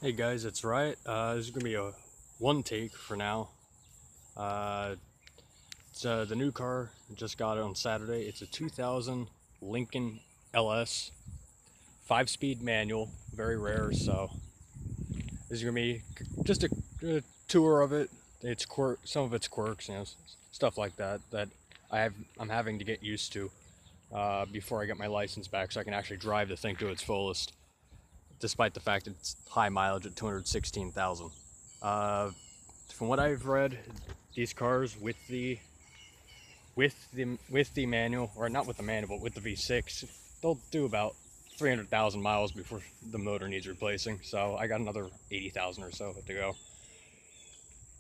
Hey guys, it's Riot. This is gonna be a one take for now. It's the new car. Just got it on Saturday. It's a 2000 Lincoln LS, 5-speed manual. Very rare, so this is gonna be just a tour of it. It's some of its quirks, stuff like that that I'm having to get used to before I get my license back, so I can actually drive the thing to its fullest, despite the fact it's high mileage at 216,000. From what I've read, these cars with the manual, or not with the manual, but with the V6, they'll do about 300,000 miles before the motor needs replacing. So I got another 80,000 or so to go.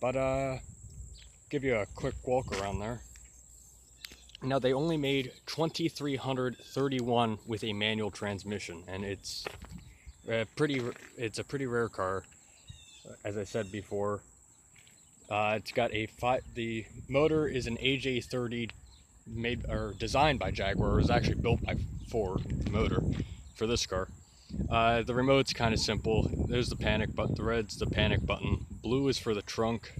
But give you a quick walk around there. Now, they only made 2,331 with a manual transmission, and it's a pretty rare car. As I said before, it's got the motor is an AJ30 made or designed by Jaguar. It was actually built by Ford motor for this car. The remote's kind of simple. There's the panic button. The red's the panic button. Blue is for the trunk.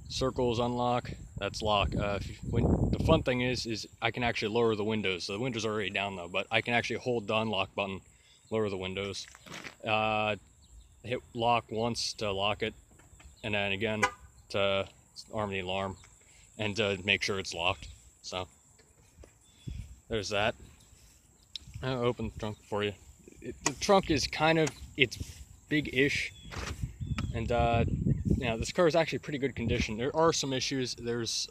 Circle is unlock. That's lock. The fun thing is I can actually lower the windows. So the windows are already down though, but I can actually hold the unlock button, lower the windows. Hit lock once to lock it, and then again to arm the alarm and to make sure it's locked. So there's that. I'll open the trunk for you. The trunk is it's big-ish, and this car is actually pretty good condition. There are some issues. There's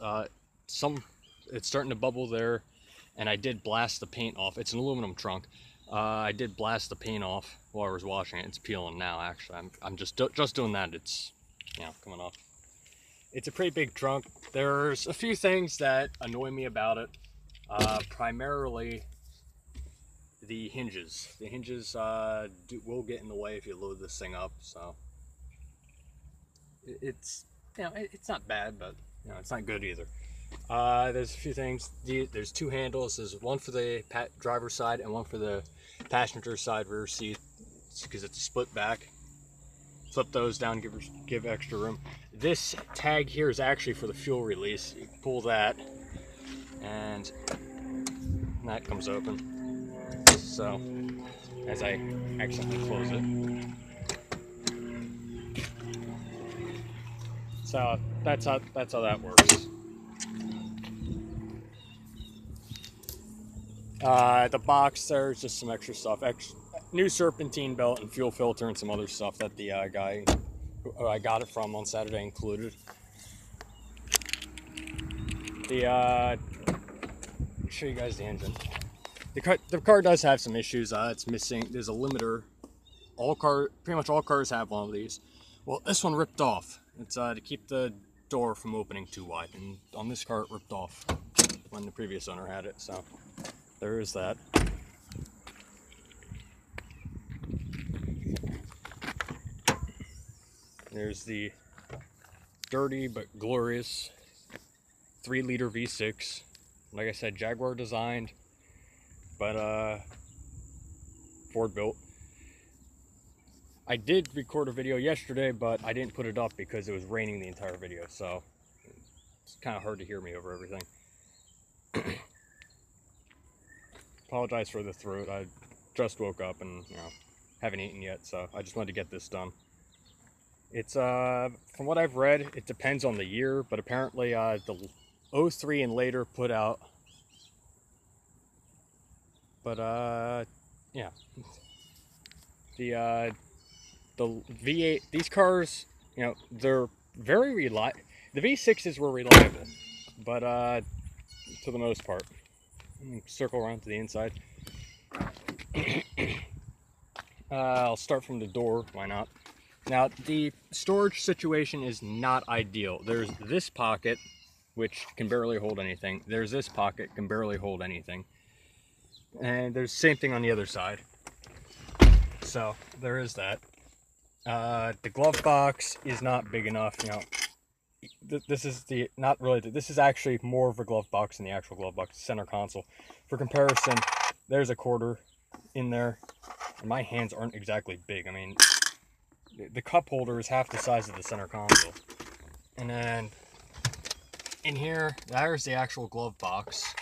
it's starting to bubble there, and I did blast the paint off. It's an aluminum trunk. I did blast the paint off while I was washing it. It's peeling now, actually. I'm just doing that. It's coming off. It's a pretty big trunk. There's a few things that annoy me about it. Primarily the hinges. The hinges will get in the way if you load this thing up. So it's it's not bad, but it's not good either. There's a few things. There's two handles. There's one for the driver's side and one for the passenger side rear seat, because it's a split back. Flip those down, give extra room. This tag here is actually for the fuel release. You pull that, and that comes open. So, as I accidentally close it. So that's how that works. The box, there's just some extra stuff. New serpentine belt and fuel filter and some other stuff that the guy who I got it from on Saturday included. I'll show you guys the engine. The car does have some issues. It's missing. There's a limiter. Pretty much all cars have one of these. Well, this one ripped off. It's to keep the door from opening too wide, and on this car it ripped off when the previous owner had it. So there is that. There's the dirty but glorious 3-liter V6. Like I said, Jaguar designed, but Ford built. I did record a video yesterday, but I didn't put it up because it was raining the entire video, so it's kind of hard to hear me over everything. Apologize for the throat. I just woke up and haven't eaten yet, so I just wanted to get this done. It's from what I've read, it depends on the year, but apparently the 03 and later put out. But the V8, these cars, they're very reliable. The V6s were reliable, but to the most part. Circle around to the inside. I'll start from the door, why not? Now, the storage situation is not ideal. There's this pocket, which can barely hold anything. There's this pocket, can barely hold anything. And there's the same thing on the other side. So, there is that. The glove box is not big enough, This is actually more of a glove box than the actual glove box, center console. For comparison, there's a quarter in there. And my hands aren't exactly big. I mean, the cup holder is half the size of the center console. And then in here, there's the actual glove box.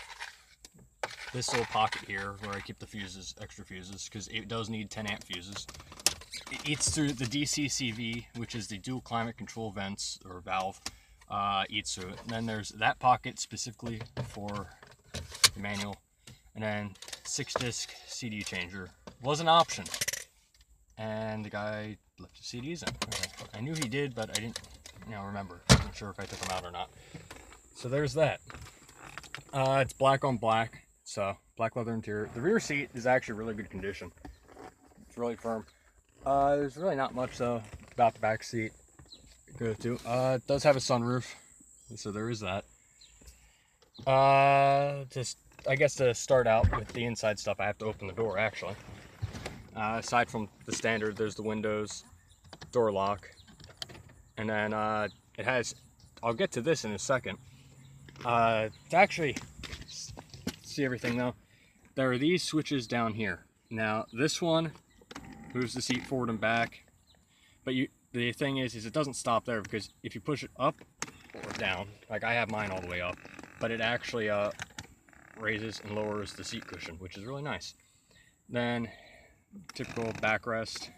This little pocket here where I keep the fuses, extra fuses, because it does need 10 amp fuses. It eats through the DCCV, which is the dual climate control vents or valve, eats through it. And then there's that pocket specifically for the manual. And then 6-disc CD changer was an option. And the guy left the CDs in. I knew he did, but I didn't remember. I wasn't sure if I took them out or not. So there's that. It's black on black. So black leather interior. The rear seat is actually really good condition. It's really firm. There's really not much though about the back seat. It does have a sunroof, so there is that. Just I guess to start out with the inside stuff, I have to open the door actually. Aside from the standard, there's the windows, door lock, and then it has. I'll get to this in a second. To actually see everything though, there are these switches down here. Now this one moves the seat forward and back, but the thing is it doesn't stop there, because if you push it up or down, like I have mine all the way up, but it actually raises and lowers the seat cushion, which is really nice. Then typical backrest,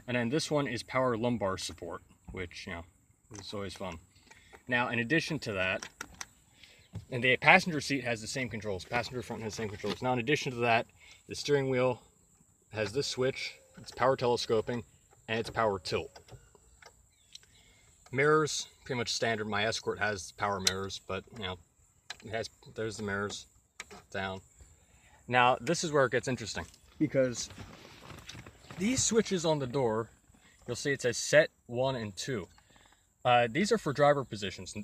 and then this one is power lumbar support, which is always fun. Now in addition to that, and the passenger seat has the same controls. Passenger front has the same controls. Now in addition to that, the steering wheel has this switch. It's power telescoping and it's power tilt. Mirrors, pretty much standard. My Escort has power mirrors, but there's the mirrors down. Now this is where it gets interesting, because these switches on the door, you'll see it says set 1 and 2. These are for driver positions.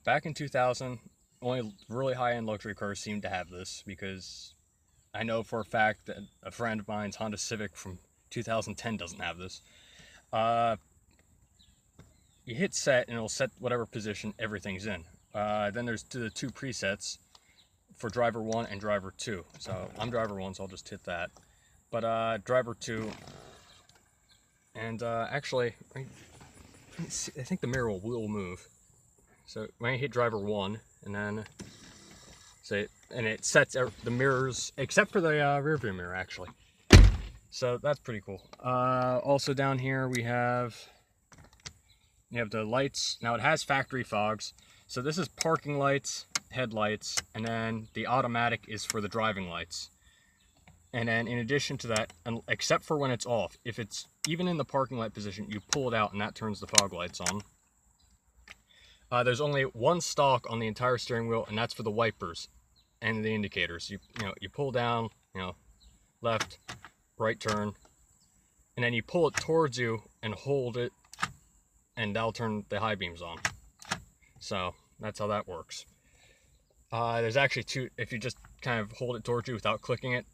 Back in 2000, only really high-end luxury cars seem to have this, because I know for a fact that a friend of mine's Honda Civic from 2010 doesn't have this. You hit set and it'll set whatever position everything's in. Then there's the 2 presets for driver 1 and driver 2. So I'm driver 1, so I'll just hit that. But driver 2, and actually, I think the mirror will move. So when I hit driver 1, and then it sets the mirrors except for the rear view mirror actually. So that's pretty cool. Also down here you have the lights. Now it has factory fogs. So this is parking lights, headlights, and then the automatic is for the driving lights. And then in addition to that, except for when it's off, if it's even in the parking light position, you pull it out and that turns the fog lights on. There's only one stalk on the entire steering wheel, and that's for the wipers and the indicators. You pull down, left, right turn, and then you pull it towards you and hold it, and that'll turn the high beams on. So that's how that works. There's actually 2. If you just kind of hold it towards you without clicking it,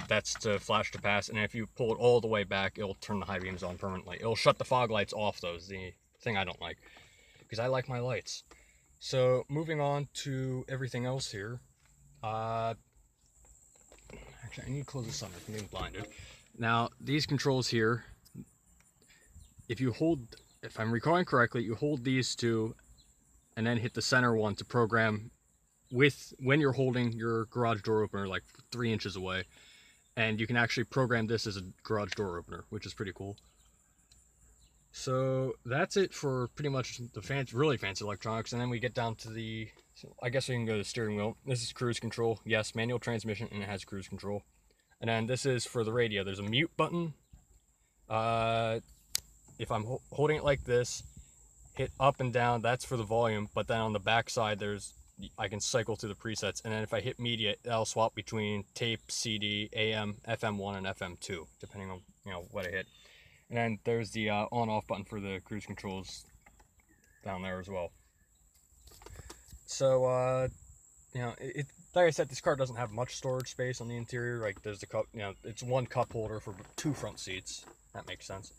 that's to flash to pass, and if you pull it all the way back, it'll turn the high beams on permanently. It'll shut the fog lights off, though, is the thing I don't like, because I like my lights. So moving on to everything else here. Actually, I need to close this up. I'm being blinded. Now these controls here, if I'm recalling correctly, you hold these 2 and then hit the center one to program when you're holding your garage door opener like 3 inches away, and you can actually program this as a garage door opener, which is pretty cool. So that's it for pretty much the really fancy electronics, and then we get down to I guess we can go to the steering wheel. This is cruise control. Yes, manual transmission, and it has cruise control. And then this is for the radio. There's a mute button. If I'm holding it like this, hit up and down, that's for the volume, but then on the back side I can cycle through the presets, and then if I hit media, that'll swap between tape, CD, AM, FM1, and FM2, depending on what I hit. And then there's the on-off button for the cruise controls down there as well. So like I said, this car doesn't have much storage space on the interior. Like there's the cup, it's one cup holder for 2 front seats. That makes sense.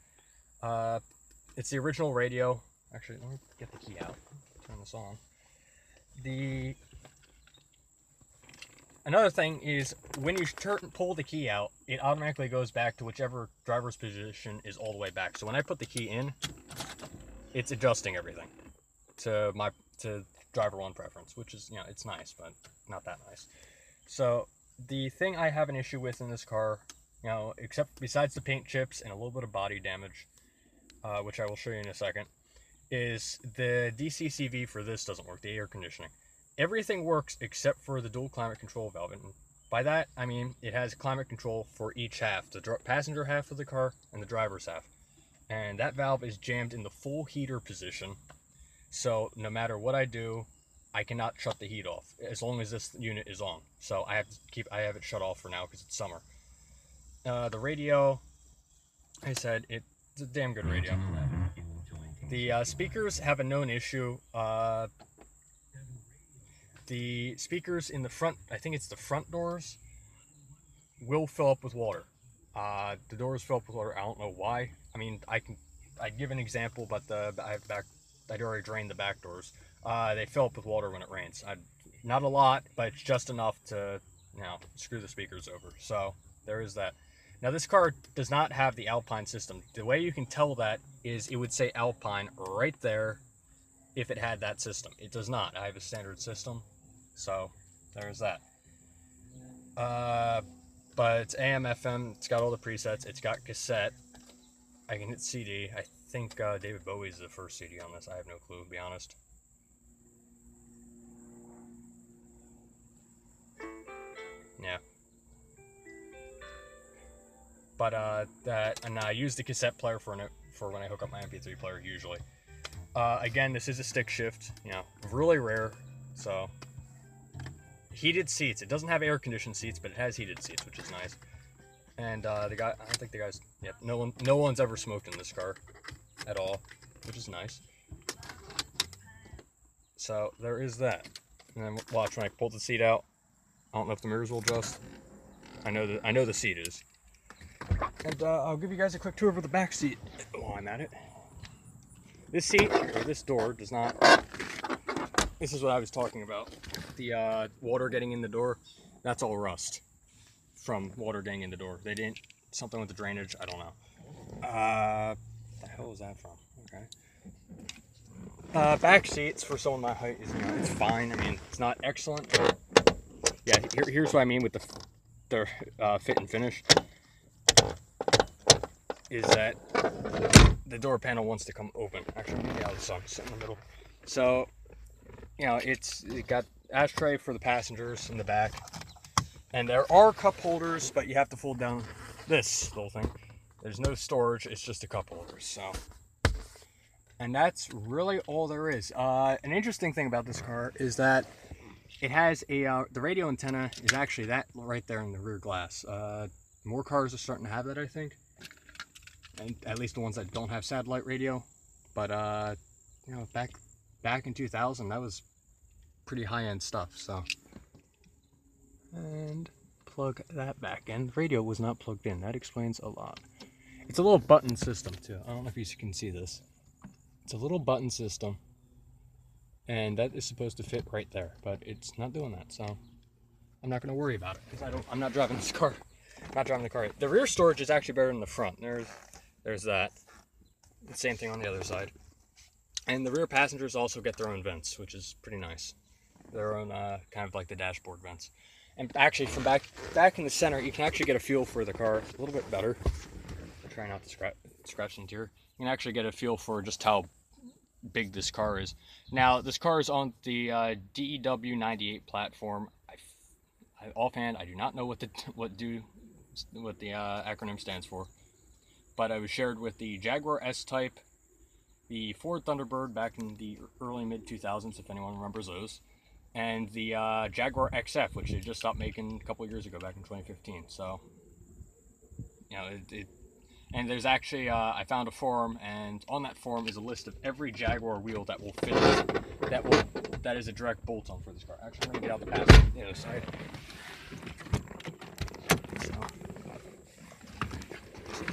It's the original radio. Actually, let me get the key out. Turn this on. another thing is when you pull the key out, it automatically goes back to whichever driver's position is all the way back. So when I put the key in, it's adjusting everything to driver one preference, which is, you know, it's nice, but not that nice. So the thing I have an issue with in this car, you know, except besides the paint chips and a little bit of body damage, which I will show you in a second, is the DCCV for this doesn't work, the air conditioning. Everything works except for the dual climate control valve, and by that I mean it has climate control for each half, the passenger half of the car and the driver's half, and that valve is jammed in the full heater position, so no matter what I do, I cannot shut the heat off as long as this unit is on. So I have it shut off for now because it's summer. The radio, I said, it's a damn good radio. The speakers have a known issue. The speakers in the front, I think it's the front doors, will fill up with water. The doors fill up with water. I don't know why. I mean, I'd give an example, but I'd already drained the back doors. They fill up with water when it rains. Not a lot, but it's just enough to, you know, screw the speakers over. So there is that. Now this car does not have the Alpine system. The way you can tell that is it would say Alpine right there if it had that system. It does not. I have a standard system, so there's that. But it's AM, FM, it's got all the presets, it's got cassette, I can hit CD. I think David Bowie's the first CD on this. I have no clue, to be honest. Yeah. But and I use the cassette player for when I hook up my MP3 player usually. Again, this is a stick shift, you know, really rare. So heated seats. It doesn't have air conditioned seats, but it has heated seats, which is nice. And the guy, I don't think the guy's, yep, no one's ever smoked in this car at all, which is nice. So there is that. And then watch when I pull the seat out. I don't know if the mirrors will adjust. I know the seat is. And I'll give you guys a quick tour of the back seat while I'm at it. This seat, or this door, does not... This is what I was talking about. The water getting in the door, that's all rust from water getting in the door. They didn't... Something with the drainage, I don't know. What the hell is that from? Okay. Back seats, for someone my height, is, you know, it's fine. I mean, it's not excellent, but... Yeah, here's what I mean with the fit and finish. Is that the door panel wants to come open. Actually, maybe out the sun, sit in the middle. So, you know, it got ashtray for the passengers in the back, and there are cup holders, but you have to fold down this little thing. There's no storage; it's just a cup holder. So, and that's really all there is. An interesting thing about this car is that it has a the radio antenna is actually that right there in the rear glass. More cars are starting to have that, I think. And at least the ones that don't have satellite radio, but you know, back in 2000, that was pretty high-end stuff. So, and plug that back in. The radio was not plugged in. That explains a lot. It's a little button system too. I don't know if you can see this. It's a little button system, and that is supposed to fit right there, but it's not doing that. So I'm not going to worry about it because I'm not driving this car. I'm not driving the car. The rear storage is actually better than the front. There's that. The same thing on the other side. And the rear passengers also get their own vents, which is pretty nice. Their own kind of like the dashboard vents. And actually, from back in the center, you can actually get a feel for the car a little bit better. I'll try not to scratch the interior. You can actually get a feel for just how big this car is. Now, this car is on the DEW 98 platform. Offhand, I do not know what the acronym stands for. But I was shared with the Jaguar S-Type, the Ford Thunderbird back in the early mid-2000s, if anyone remembers those, and the Jaguar XF, which they just stopped making a couple of years ago, back in 2015. So, you know, and there's actually, I found a forum, and on that forum is a list of every Jaguar wheel that will fit, that is a direct bolt-on for this car. Actually, I'm going to get out the pass on the other side.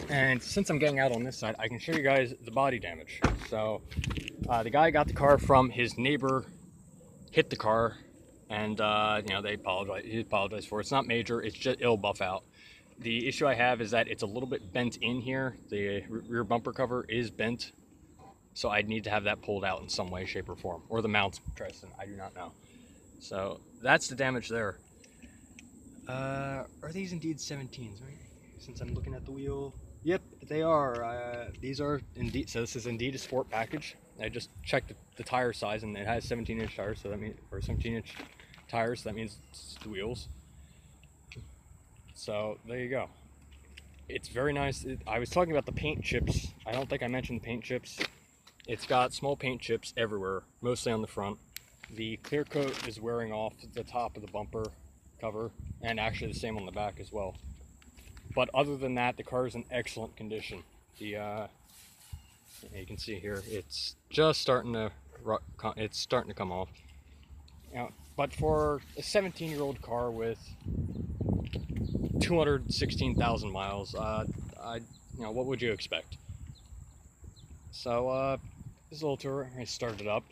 And since I'm getting out on this side, I can show you guys the body damage. So the guy got the car from his neighbor, hit the car, and you know, he apologized for it. It's not major, it's just, it'll buff out. The issue I have is that it's a little bit bent in here. The rear bumper cover is bent, so I'd need to have that pulled out in some way, shape, or form. Or the mounts, Tristan, I do not know. So that's the damage there. Are these indeed 17s, right? Since I'm looking at the wheel. Yep, they are. These are indeed, so this is indeed a sport package. I just checked the tire size, and it has 17-inch tires, so that means, or 17-inch tires, so that means it's the wheels. So there you go. It's very nice. I was talking about the paint chips. I don't think I mentioned the paint chips. It's got small paint chips everywhere, mostly on the front. The clear coat is wearing off the top of the bumper cover, and actually the same on the back as well. But other than that, the car is in excellent condition. The you can see here, it's just starting to come off. Now, but for a 17-year-old car with 216,000 miles, you know, what would you expect? So this is a little tour. I started it up.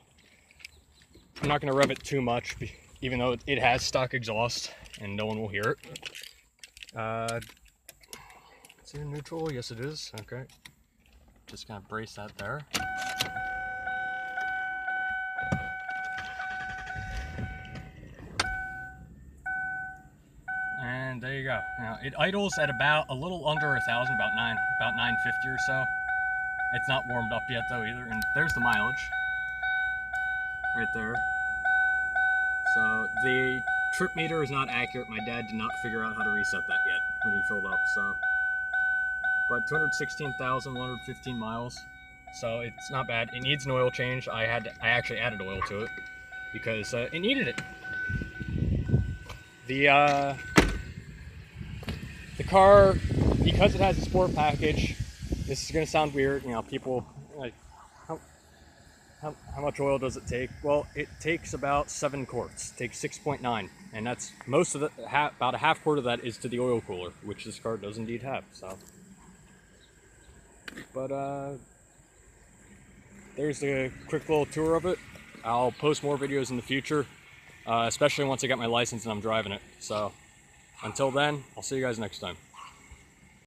I'm not going to rev it too much, even though it has stock exhaust and no one will hear it. Is it neutral? Yes, it is. Okay. Just gonna brace that there. And there you go. Now it idles at about a little under 1,000, about 950 or so. It's not warmed up yet though either. And there's the mileage right there. So the trip meter is not accurate. My dad did not figure out how to reset that yet when he filled up. So, but 216,115 miles. So it's not bad. It needs an oil change. I actually added oil to it because it needed it. The car, because it has a sport package, this is going to sound weird. You know, people like, how much oil does it take? Well, it takes about 7 quarts. It takes 6.9, and that's most of it. About a half quart of that is to the oil cooler, which this car does indeed have. So, but there's the quick little tour of it. I'll post more videos in the future, especially once I get my license and I'm driving it. So, until then, I'll see you guys next time.